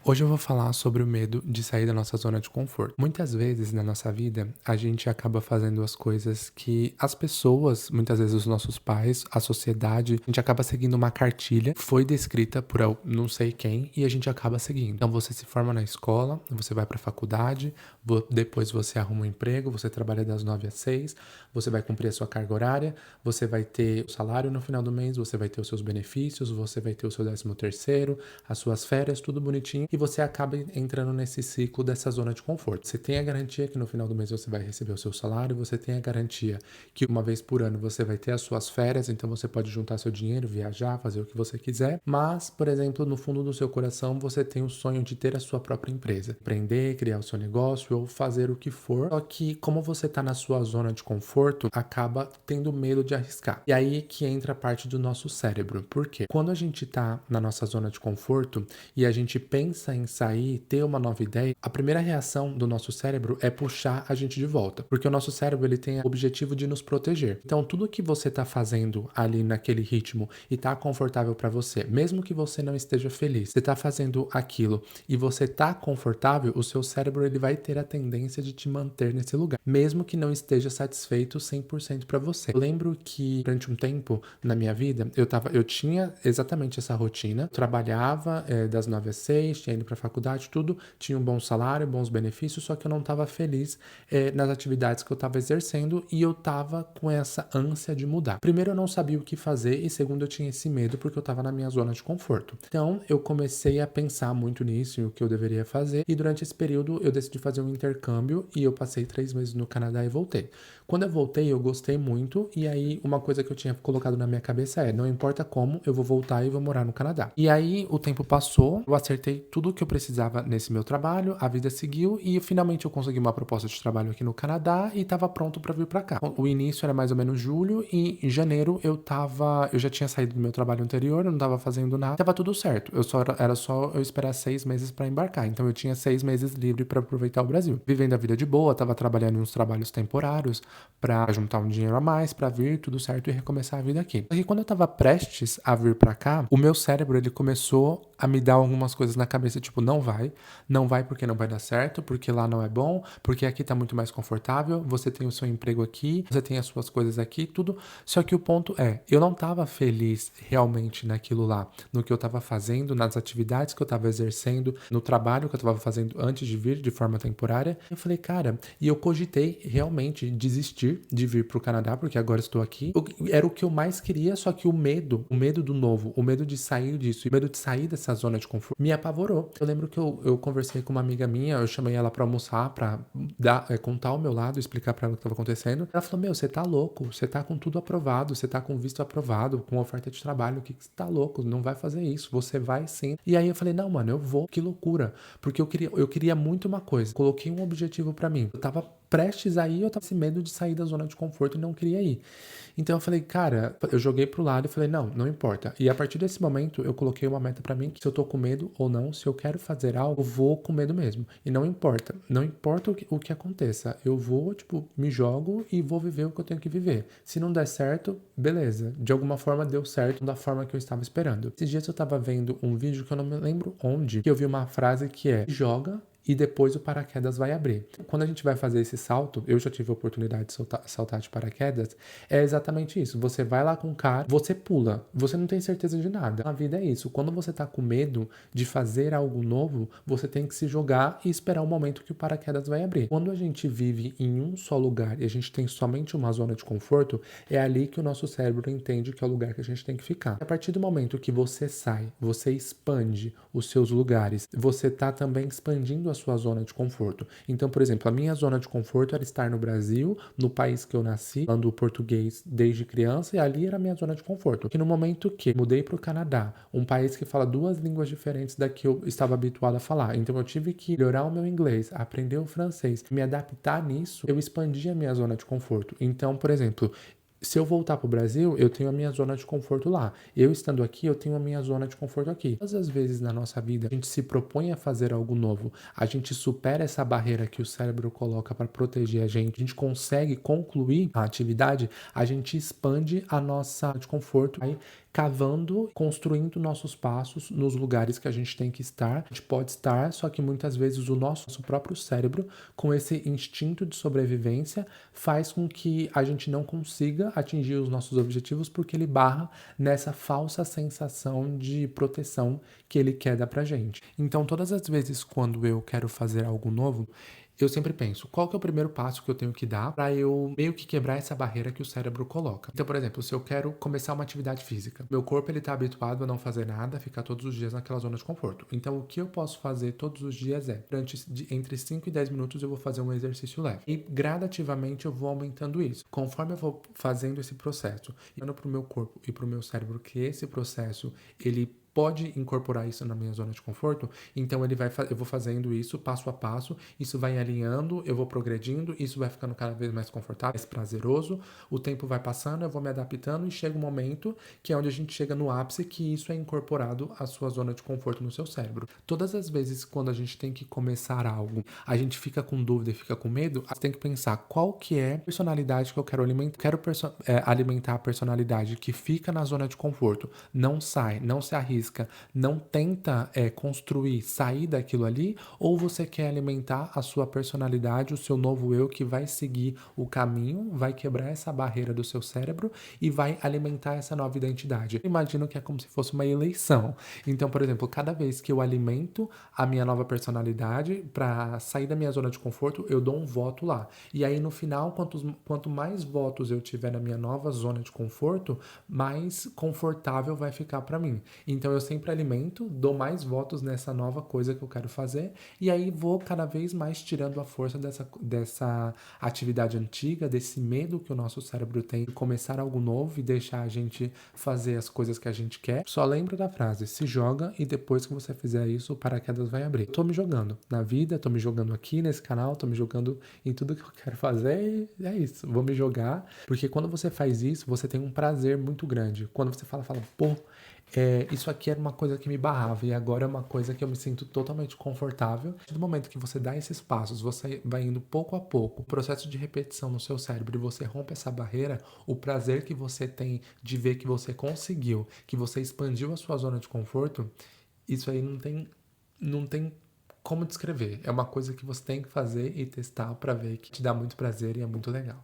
Hoje eu vou falar sobre o medo de sair da nossa zona de conforto. Muitas vezes na nossa vida, a gente acaba fazendo as coisas que as pessoas, muitas vezes os nossos pais, a sociedade, a gente acaba seguindo uma cartilha, foi descrita por não sei quem, e a gente acaba seguindo. Então você se forma na escola, você vai para a faculdade, depois você arruma um emprego, você trabalha das 9 às 6, você vai cumprir a sua carga horária, você vai ter o salário no final do mês, você vai ter os seus benefícios, você vai ter o seu 13º, as suas férias, tudo bonitinho, e você acaba entrando nesse ciclo dessa zona de conforto. Você tem a garantia que no final do mês você vai receber o seu salário, você tem a garantia que uma vez por ano você vai ter as suas férias, então você pode juntar seu dinheiro, viajar, fazer o que você quiser, mas, por exemplo, no fundo do seu coração você tem o sonho de ter a sua própria empresa, empreender, criar o seu negócio ou fazer o que for, só que como você está na sua zona de conforto, acaba tendo medo de arriscar. E aí que entra a parte do nosso cérebro. Por quê? Quando a gente está na nossa zona de conforto e a gente pensa em sair, ter uma nova ideia, a primeira reação do nosso cérebro é puxar a gente de volta, porque o nosso cérebro ele tem o objetivo de nos proteger. Então, tudo que você está fazendo ali naquele ritmo e está confortável para você, mesmo que você não esteja feliz, você está fazendo aquilo e você está confortável, o seu cérebro ele vai ter a tendência de te manter nesse lugar, mesmo que não esteja satisfeito 100% para você. Eu lembro que durante um tempo na minha vida, eu tinha exatamente essa rotina, trabalhava das 9 às 6, tinha ido para a faculdade, tudo, tinha um bom salário, bons benefícios, só que eu não estava feliz nas atividades que eu estava exercendo e eu estava com essa ânsia de mudar. Primeiro, eu não sabia o que fazer e segundo, eu tinha esse medo porque eu estava na minha zona de conforto. Então, eu comecei a pensar muito nisso e o que eu deveria fazer e durante esse período eu decidi fazer um intercâmbio e eu passei 3 meses no Canadá e voltei. Quando eu voltei, eu gostei muito e aí uma coisa que eu tinha colocado na minha cabeça não importa como, eu vou voltar e vou morar no Canadá. E aí o tempo passou, eu acertei tudo o que eu precisava nesse meu trabalho, a vida seguiu e finalmente eu consegui uma proposta de trabalho aqui no Canadá e estava pronto para vir para cá. O início era mais ou menos julho e em janeiro eu já tinha saído do meu trabalho anterior, eu não estava fazendo nada, estava tudo certo. Era só eu esperar 6 meses para embarcar. Então eu tinha 6 meses livre para aproveitar o Brasil. Vivendo a vida de boa, estava trabalhando em uns trabalhos temporários para juntar um dinheiro a mais, para vir tudo certo e recomeçar a vida aqui. Só que quando eu estava prestes a vir para cá, o meu cérebro ele começou a me dar algumas coisas na cabeça, tipo, não vai porque não vai dar certo, porque lá não é bom, porque aqui tá muito mais confortável, você tem o seu emprego aqui, você tem as suas coisas aqui, tudo. Só que o ponto eu não tava feliz realmente naquilo lá, no que eu tava fazendo, nas atividades que eu tava exercendo, no trabalho que eu tava fazendo antes de vir de forma temporária. Eu falei, cara, e eu cogitei realmente desistir de vir pro Canadá, porque agora estou aqui. Era o que eu mais queria, só que o medo do novo, o medo de sair disso, o medo de sair dessa zona de conforto, me apavorou. Eu lembro que eu conversei com uma amiga minha, eu chamei ela pra almoçar, pra contar o meu lado, explicar pra ela o que tava acontecendo. Ela falou, meu, você tá louco, você tá com tudo aprovado, você tá com visto aprovado, com oferta de trabalho, que você tá louco, não vai fazer isso, você vai sim. E aí eu falei, não, mano, eu vou, que loucura, porque eu queria muito uma coisa, coloquei um objetivo pra mim, eu tava prestes a ir, eu tava com medo de sair da zona de conforto e não queria ir. Então eu falei, cara, eu joguei pro lado e falei, não importa. E a partir desse momento eu coloquei uma meta pra mim, que se eu tô com medo ou não, se eu quero fazer algo, eu vou com medo mesmo. E não importa o que aconteça, eu vou, tipo, me jogo e vou viver o que eu tenho que viver. Se não der certo, beleza. De alguma forma deu certo da forma que eu estava esperando. Esses dias eu tava vendo um vídeo que eu não me lembro onde, que eu vi uma frase que joga e depois o paraquedas vai abrir. Quando a gente vai fazer esse salto, eu já tive a oportunidade de saltar de paraquedas, é exatamente isso. Você vai lá com o cara, você pula, você não tem certeza de nada. A vida é isso. Quando você tá com medo de fazer algo novo, você tem que se jogar e esperar o momento que o paraquedas vai abrir. Quando a gente vive em um só lugar e a gente tem somente uma zona de conforto, é ali que o nosso cérebro entende que é o lugar que a gente tem que ficar. A partir do momento que você sai, você expande os seus lugares, você tá também expandindo a sua zona de conforto. Então, por exemplo, a minha zona de conforto era estar no Brasil, no país que eu nasci, falando português desde criança, e ali era a minha zona de conforto. E no momento que mudei para o Canadá, um país que fala 2 línguas diferentes da que eu estava habituado a falar, então eu tive que melhorar o meu inglês, aprender o francês, me adaptar nisso, eu expandi a minha zona de conforto. Então, por exemplo, se eu voltar para o Brasil, eu tenho a minha zona de conforto lá. Eu estando aqui, eu tenho a minha zona de conforto aqui. Todas as vezes na nossa vida, a gente se propõe a fazer algo novo, a gente supera essa barreira que o cérebro coloca para proteger a gente consegue concluir a atividade, a gente expande a nossa de conforto. Aí cavando, construindo nossos passos nos lugares que a gente tem que estar. A gente pode estar, só que muitas vezes o nosso próprio cérebro, com esse instinto de sobrevivência, faz com que a gente não consiga atingir os nossos objetivos porque ele barra nessa falsa sensação de proteção que ele quer dar pra gente. Então, todas as vezes quando eu quero fazer algo novo, eu sempre penso, qual que é o primeiro passo que eu tenho que dar para eu meio que quebrar essa barreira que o cérebro coloca? Então, por exemplo, se eu quero começar uma atividade física, meu corpo ele tá habituado a não fazer nada, ficar todos os dias naquela zona de conforto. Então, o que eu posso fazer todos os dias é, entre 5 e 10 minutos eu vou fazer um exercício leve. E gradativamente eu vou aumentando isso. Conforme eu vou fazendo esse processo, e dando pro meu corpo e pro meu cérebro que esse processo, ele pode incorporar isso na minha zona de conforto, então eu vou fazendo isso passo a passo, isso vai alinhando, eu vou progredindo, isso vai ficando cada vez mais confortável, mais prazeroso, o tempo vai passando, eu vou me adaptando e chega um momento que é onde a gente chega no ápice que isso é incorporado à sua zona de conforto no seu cérebro. Todas as vezes quando a gente tem que começar algo, a gente fica com dúvida e fica com medo, a gente tem que pensar qual que é a personalidade que eu quero alimentar. Quero alimentar a personalidade que fica na zona de conforto, não sai, não se arrisca, não tenta construir, sair daquilo ali, ou você quer alimentar a sua personalidade, o seu novo eu que vai seguir o caminho, vai quebrar essa barreira do seu cérebro e vai alimentar essa nova identidade. Eu imagino que é como se fosse uma eleição. Então, por exemplo, cada vez que eu alimento a minha nova personalidade para sair da minha zona de conforto, eu dou um voto lá. E aí no final, quanto mais votos eu tiver na minha nova zona de conforto, mais confortável vai ficar para mim. Então eu sempre alimento, dou mais votos nessa nova coisa que eu quero fazer e aí vou cada vez mais tirando a força dessa atividade antiga, desse medo que o nosso cérebro tem de começar algo novo e deixar a gente fazer as coisas que a gente quer. Só lembra da frase, se joga e depois que você fizer isso, o paraquedas vai abrir. Tô me jogando na vida, tô me jogando aqui nesse canal, tô me jogando em tudo que eu quero fazer e é isso, vou me jogar, porque quando você faz isso, você tem um prazer muito grande. Quando você fala, pô, isso aqui era uma coisa que me barrava e agora é uma coisa que eu me sinto totalmente confortável. Do momento que você dá esses passos, você vai indo pouco a pouco, o processo de repetição no seu cérebro e você rompe essa barreira, o prazer que você tem de ver que você conseguiu, que você expandiu a sua zona de conforto, isso aí não tem como descrever. É uma coisa que você tem que fazer e testar para ver que te dá muito prazer e é muito legal.